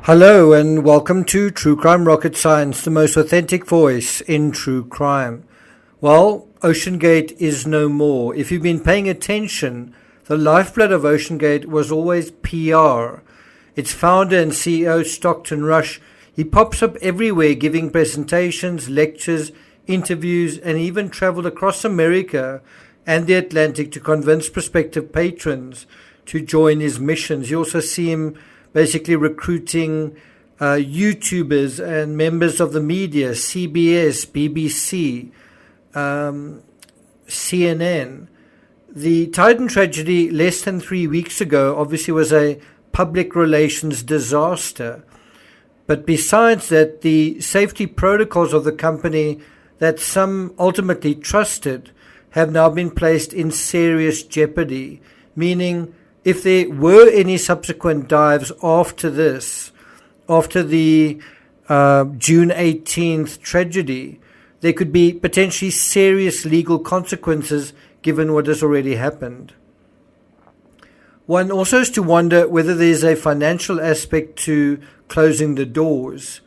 Hello and welcome to True Crime Rocket Science, the most authentic voice in true crime. Well, OceanGate is no more. If you've been paying attention, the lifeblood of OceanGate was always PR. Its founder and CEO, Stockton Rush, he pops up everywhere giving presentations, lectures, interviews, and even traveled across America and the Atlantic to convince prospective patrons to join his missions. You also see him basically recruiting YouTubers and members of the media, CBS, BBC, CNN. The Titan tragedy less than 3 weeks ago obviously was a public relations disaster. But besides that, the safety protocols of the company that some ultimately trusted have now been placed in serious jeopardy, meaning if there were any subsequent dives after this, after the June 18th tragedy, there could be potentially serious legal consequences given what has already happened. One also has to wonder whether there's a financial aspect to closing the doors.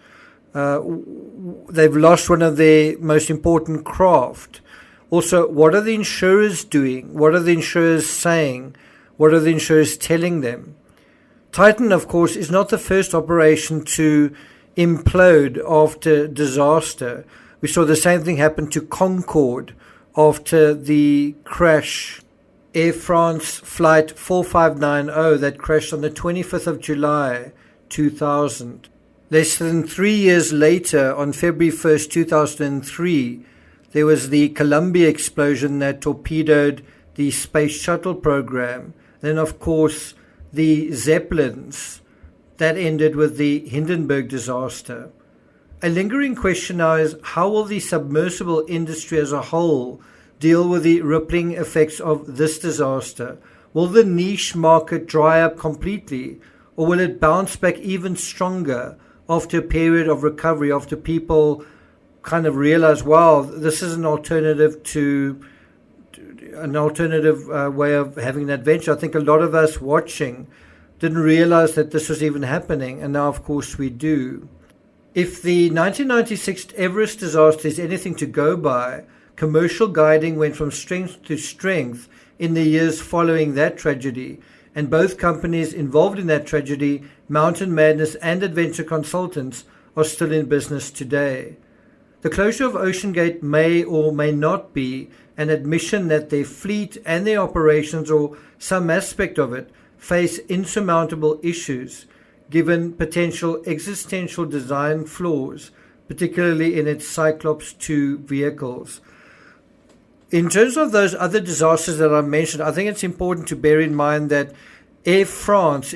They've lost one of their most important craft. Also, what are the insurers doing? What are the insurers saying? What are the insurers telling them? Titan, of course, is not the first operation to implode after disaster. We saw the same thing happen to Concorde after the crash. Air France flight 4590 that crashed on the 25th of July 2000. Less than 3 years later, on February 1st, 2003, there was the Columbia explosion that torpedoed the space shuttle program. Then, of course, the Zeppelins. That ended with the Hindenburg disaster. A lingering question now is, how will the submersible industry as a whole deal with the rippling effects of this disaster? Will the niche market dry up completely, or will it bounce back even stronger after a period of recovery, after people kind of realize, wow, this is an alternative way of having an adventure? I think a lot of us watching didn't realize that this was even happening, and now of course we do. If the 1996 Everest disaster is anything to go by, commercial guiding went from strength to strength in the years following that tragedy, and both companies involved in that tragedy, Mountain Madness and Adventure Consultants, are still in business today. The closure of OceanGate may or may not be an admission that their fleet and their operations, or some aspect of it, face insurmountable issues given potential existential design flaws, particularly in its Cyclops 2 vehicles. In terms of those other disasters that I mentioned, I think it's important to bear in mind that Air France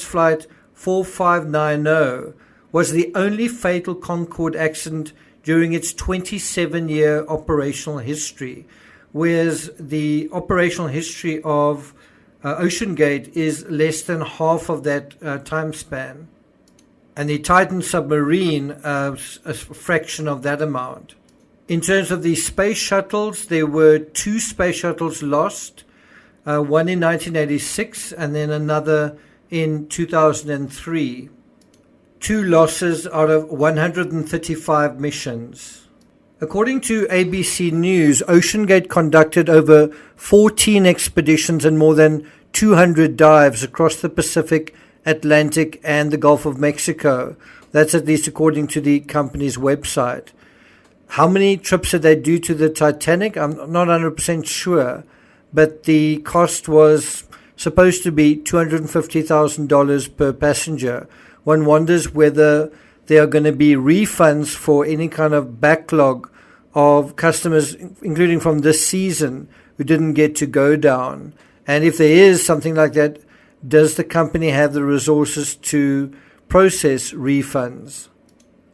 flight 4590 was the only fatal Concorde accident during its 27-year operational history, whereas the operational history of OceanGate is less than half of that time span, and the Titan submarine a fraction of that amount. In terms of the space shuttles, there were 2 space shuttles lost, one in 1986 and then another in 2003. 2 losses out of 135 missions. According to ABC News, OceanGate conducted over 14 expeditions and more than 200 dives across the Pacific, Atlantic, and the Gulf of Mexico. That's at least according to the company's website. How many trips did they do to the Titanic? I'm not 100% sure, but the cost was supposed to be $250,000 per passenger. One wonders whether there are going to be refunds for any kind of backlog of customers, including from this season, who didn't get to go down. And if there is something like that, does the company have the resources to process refunds?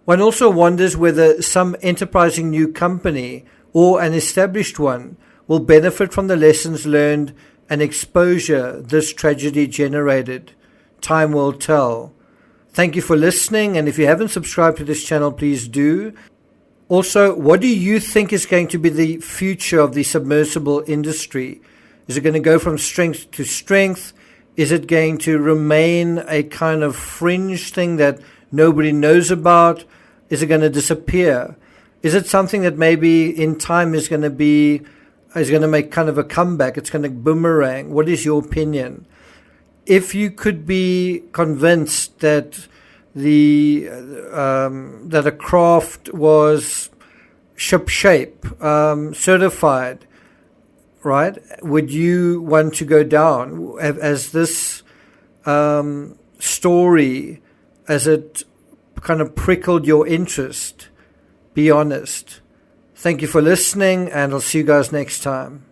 One also wonders whether some enterprising new company or an established one will benefit from the lessons learned and exposure this tragedy generated. Time will tell. Thank you for listening, and if you haven't subscribed to this channel, please do. Also, what do you think is going to be the future of the submersible industry? Is it going to go from strength to strength? Is it going to remain a kind of fringe thing that nobody knows about? Is it going to disappear? Is it something that maybe in time is going to make kind of a comeback? It's going to boomerang. What is your opinion? If you could be convinced that that a craft was shipshape, certified, right? Would you want to go down as this story, as it kind of prickled your interest? Be honest. Thank you for listening, and I'll see you guys next time.